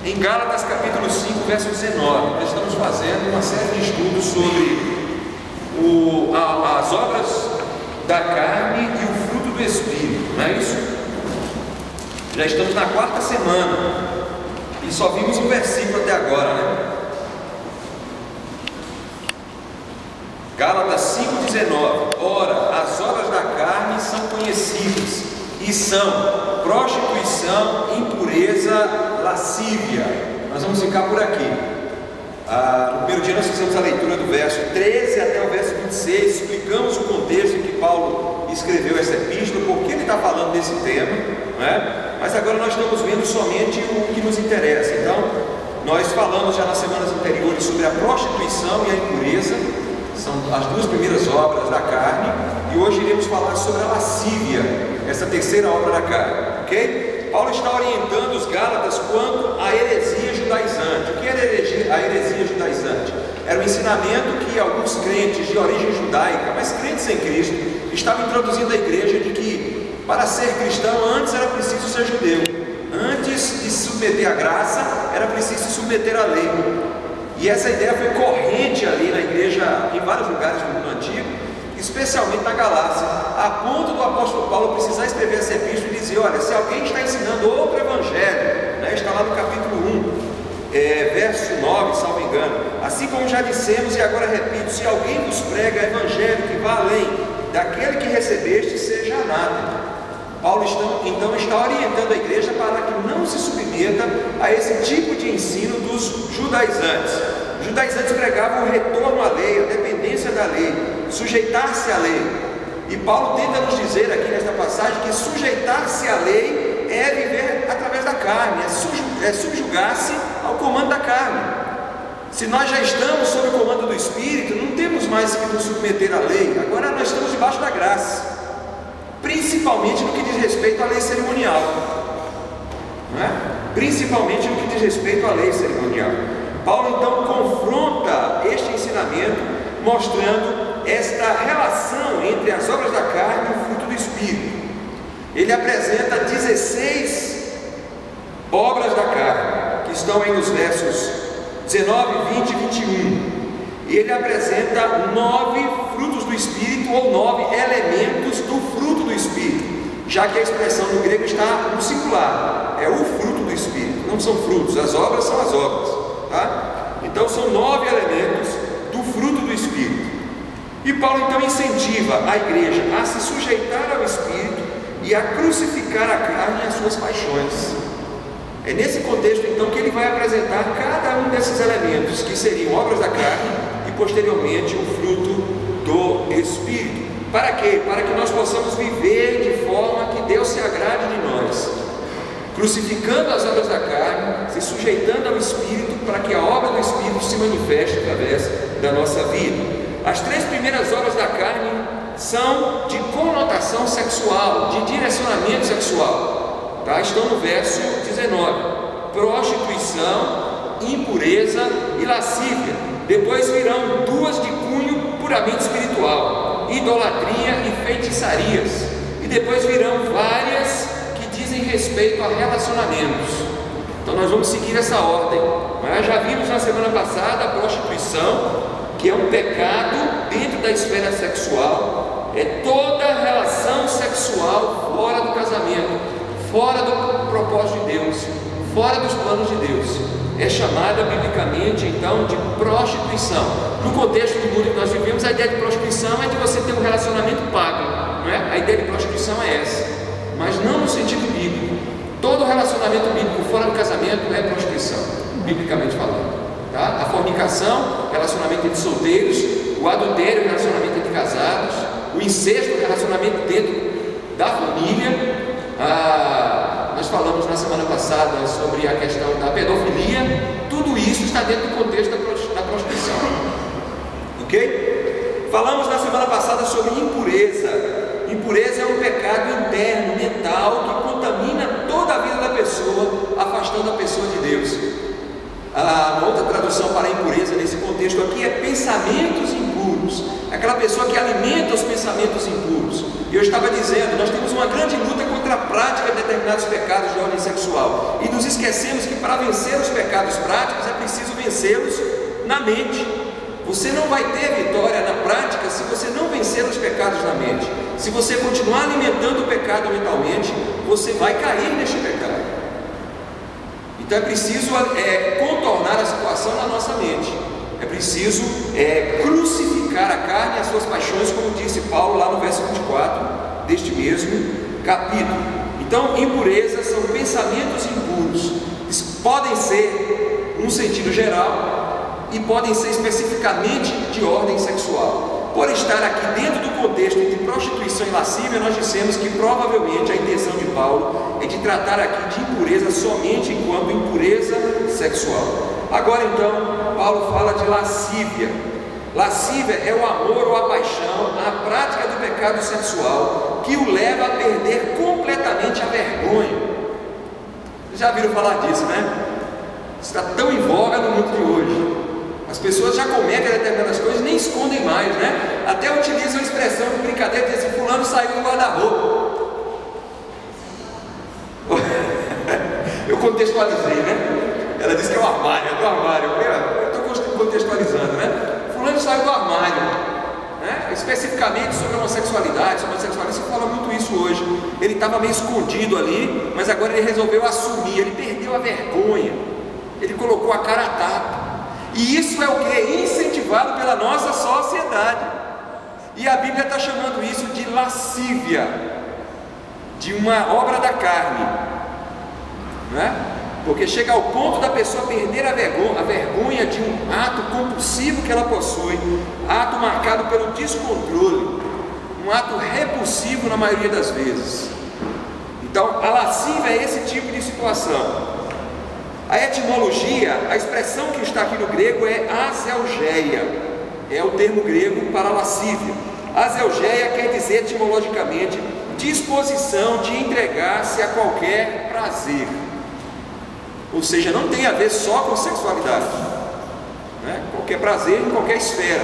em Gálatas capítulo 5, verso 19. Nós estamos fazendo uma série de estudos sobre as obras da carne e o fruto do Espírito, não é isso? Já estamos na quarta semana e só vimos um versículo até agora, né? Gálatas 5,19. Ora, as obras da carne são conhecidas e são prostituição, impureza, lascívia. Nós vamos ficar por aqui. No primeiro dia nós fizemos a leitura do verso 13 até o verso 26, explicamos o contexto em que Paulo escreveu essa epístola, por que ele está falando desse tema, não é? Mas agora nós estamos vendo somente o que nos interessa. Então, nós falamos já nas semanas anteriores sobre a prostituição e a impureza, são as duas primeiras obras da carne, e hoje iremos falar sobre a lascívia, essa terceira obra da carne, ok? Paulo está orientando os Gálatas quanto à heresia judaizante. O que era a heresia judaizante? Era um ensinamento que alguns crentes de origem judaica, mas crentes em Cristo, estavam introduzindo à igreja de que para ser cristão antes era preciso ser judeu, antes de se submeter à graça era preciso se submeter à lei. E essa ideia foi corrente ali na igreja em vários lugares do mundo antigo, especialmente na Galácia, a ponto do apóstolo Paulo precisar escrever essa epístola e dizer: olha, se alguém está ensinando outro evangelho, né, está lá no capítulo 1, verso 9, salvo engano, assim como já dissemos e agora repito, se alguém vos prega evangelho que vá além daquele que recebeste, seja anátema. Paulo então está orientando a igreja para que não se submeta a esse tipo de ensino dos judaizantes. Os judaizantes pregavam o retorno à lei, a dependência da lei, sujeitar-se à lei. E Paulo tenta nos dizer aqui nesta passagem que sujeitar-se à lei é viver através da carne, é subjugar-se ao comando da carne. Se nós já estamos sob o comando do Espírito, não temos mais que nos submeter à lei, agora nós estamos debaixo da graça. Principalmente no que diz respeito à lei cerimonial, não é? Principalmente no que diz respeito à lei cerimonial. Paulo então confronta este ensinamento, mostrando esta relação entre as obras da carne e o fruto do Espírito. Ele apresenta 16 obras da carne, que estão aí nos versos 19, 20 e 21. E ele apresenta 9 frutos do Espírito, ou 9 elementos do fruto do Espírito, já que a expressão no grego está no singular, é o fruto do Espírito, não são frutos, as obras são as obras, tá? Então são 9 elementos do fruto do Espírito. E Paulo então incentiva a igreja a se sujeitar ao Espírito e a crucificar a carne e as suas paixões. É nesse contexto então que ele vai apresentar cada um desses elementos, que seriam obras da carne e posteriormente o fruto do Espírito. Para quê? Para que nós possamos viver de forma que Deus se agrade de nós, crucificando as obras da carne, se sujeitando ao Espírito, para que a obra do Espírito se manifeste através da nossa vida. As 3 primeiras obras da carne são de conotação sexual, de direcionamento sexual, tá? Estão no verso 19: prostituição, impureza e lascívia. Depois virão 2 de cunho puramente espiritual, idolatria e feitiçarias. E depois virão várias que dizem respeito a relacionamentos. Então nós vamos seguir essa ordem. Mas já vimos na semana passada a prostituição, que é um pecado dentro da esfera sexual. É toda relação sexual fora do casamento, fora do propósito de Deus, fora dos planos de Deus. É chamada biblicamente então de prostituição. No contexto do mundo que nós vivemos, a ideia de prostituição é de você ter um relacionamento pago, não é? A ideia de prostituição é essa, mas não no sentido bíblico. Todo relacionamento bíblico fora do casamento é prostituição, biblicamente falando, tá? A fornicação, relacionamento entre solteiros; o adultério, relacionamento entre casados; o incesto, relacionamento dentro da família. Nós falamos na semana passada sobre a questão da pedofilia. Tudo isso está dentro do contexto da prostituição, ok? Falamos na semana passada sobre impureza. Impureza é um pecado interno, mental, que contamina toda a vida da pessoa, afastando a pessoa de Deus. Uma outra tradução para a impureza nesse contexto aqui é pensamentos impuros, aquela pessoa que alimenta os pensamentos impuros. E eu estava dizendo, nós temos uma grande luta contra contra a prática de determinados pecados de ordem sexual. E nos esquecemos que para vencer os pecados práticos é preciso vencê-los na mente. Você não vai ter vitória na prática se você não vencer os pecados na mente. Se você continuar alimentando o pecado mentalmente, você vai cair neste pecado. Então é preciso contornar a situação na nossa mente. É preciso crucificar a carne e as suas paixões, como disse Paulo lá no verso 24 deste mesmo capítulo. Então, impurezas são pensamentos impuros. Eles podem ser num sentido geral e podem ser especificamente de ordem sexual. Por estar aqui dentro do contexto entre prostituição e lascívia, nós dissemos que provavelmente a intenção de Paulo é de tratar aqui de impureza somente enquanto impureza sexual. Agora então, Paulo fala de lascívia. Lascívia é o amor ou a paixão, a prática do pecado sexual que o leva a perder completamente a vergonha. Vocês já viram falar disso, né? Está tão em voga no mundo de hoje. As pessoas já cometem determinadas coisas e nem escondem mais, né? Até utilizam a expressão de brincadeira de dizer, fulano saiu do guarda-roupa. Eu contextualizei, né? Ela disse que é o armário, é do armário. Eu estou contextualizando, né? Fulano saiu do armário, né? Especificamente sobre a homossexualidade. Sobre a sexualidade se fala muito isso hoje. Ele estava meio escondido ali, mas agora ele resolveu assumir. Ele perdeu a vergonha. Ele colocou a cara a tapa. E isso é o que é incentivado pela nossa sociedade. E a Bíblia está chamando isso de lascívia, de uma obra da carne, né? Porque chega ao ponto da pessoa perder a vergonha de um ato compulsivo que ela possui, ato marcado pelo descontrole, um ato repulsivo na maioria das vezes. Então, a lascívia é esse tipo de situação. A etimologia, a expressão que está aqui no grego é aselgeia, é o termo grego para lascívia. Aselgeia quer dizer etimologicamente disposição de entregar-se a qualquer prazer. Ou seja, não tem a ver só com sexualidade, né? Qualquer prazer em qualquer esfera,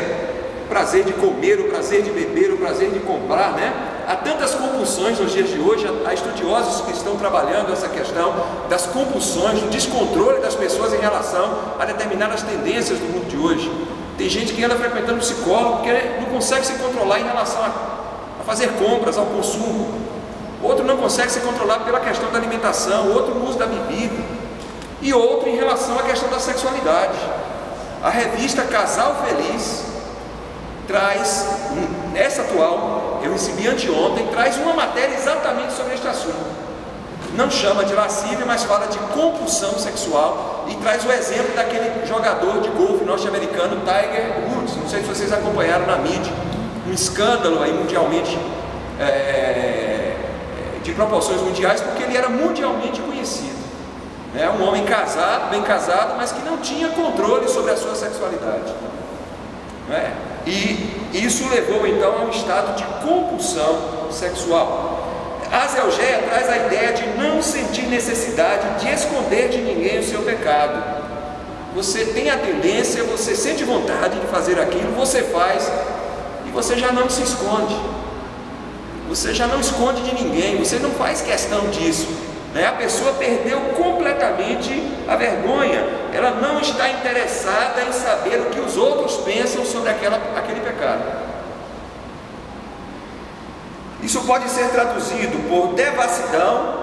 o prazer de comer, o prazer de beber, o prazer de comprar, né? Há tantas compulsões nos dias de hoje, há estudiosos que estão trabalhando essa questão das compulsões, do descontrole das pessoas em relação a determinadas tendências do mundo de hoje. Tem gente que anda frequentando psicólogo porque não consegue se controlar em relação a fazer compras, ao consumo. Outro não consegue se controlar pela questão da alimentação, outro no uso da bebida. E outro em relação à questão da sexualidade. A revista Casal Feliz traz, essa atual, eu recebi anteontem, traz uma matéria exatamente sobre este assunto. Não chama de lascívia, mas fala de compulsão sexual e traz o exemplo daquele jogador de golfe norte-americano Tiger Woods. Não sei se vocês acompanharam na mídia, um escândalo aí mundialmente, de proporções mundiais, porque ele era mundialmente conhecido. Um homem casado, bem casado, mas que não tinha controle sobre a sua sexualidade, né? E isso levou então a um estado de compulsão sexual. A aselgeia traz a ideia de não sentir necessidade de esconder de ninguém o seu pecado. Você tem a tendência, você sente vontade de fazer aquilo, você faz e você já não se esconde. Você já não esconde de ninguém, você não faz questão disso. A pessoa perdeu completamente a vergonha, ela não está interessada em saber o que os outros pensam sobre aquele pecado. Isso pode ser traduzido por devassidão.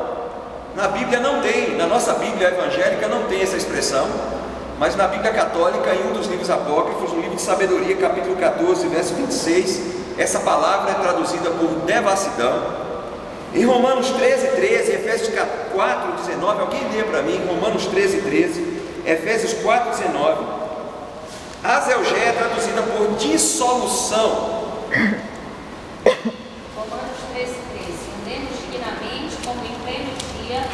Na Bíblia não tem, na nossa Bíblia evangélica não tem essa expressão, mas na Bíblia católica, em um dos livros apócrifos, no livro de Sabedoria, capítulo 14, verso 26, essa palavra é traduzida por devassidão. Em Romanos 13, Efésios 4, 19, alguém lê para mim, Romanos 13, Efésios 4, 19, a aselgeia é traduzida por dissolução. Romanos 13, andemos dignamente como em pleno dia,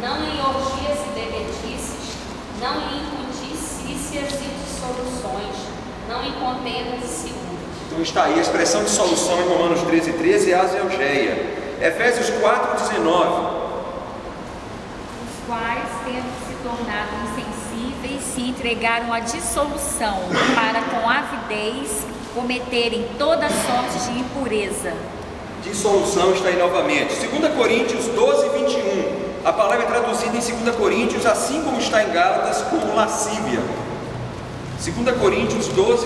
não em orgias e debetices, não em imundícias e dissoluções, não em contendas e ciúmes. Então está aí a expressão dissolução em Romanos 13, é a aselgeia. Efésios 4, 19. Os quais, tendo se tornado insensíveis, se entregaram à dissolução, para com avidez cometerem toda sorte de impureza. dissolução está aí novamente. 2 Coríntios 12, 21. A palavra é traduzida em 2 Coríntios, assim como está em Gálatas, como lascívia. 2 Coríntios 12,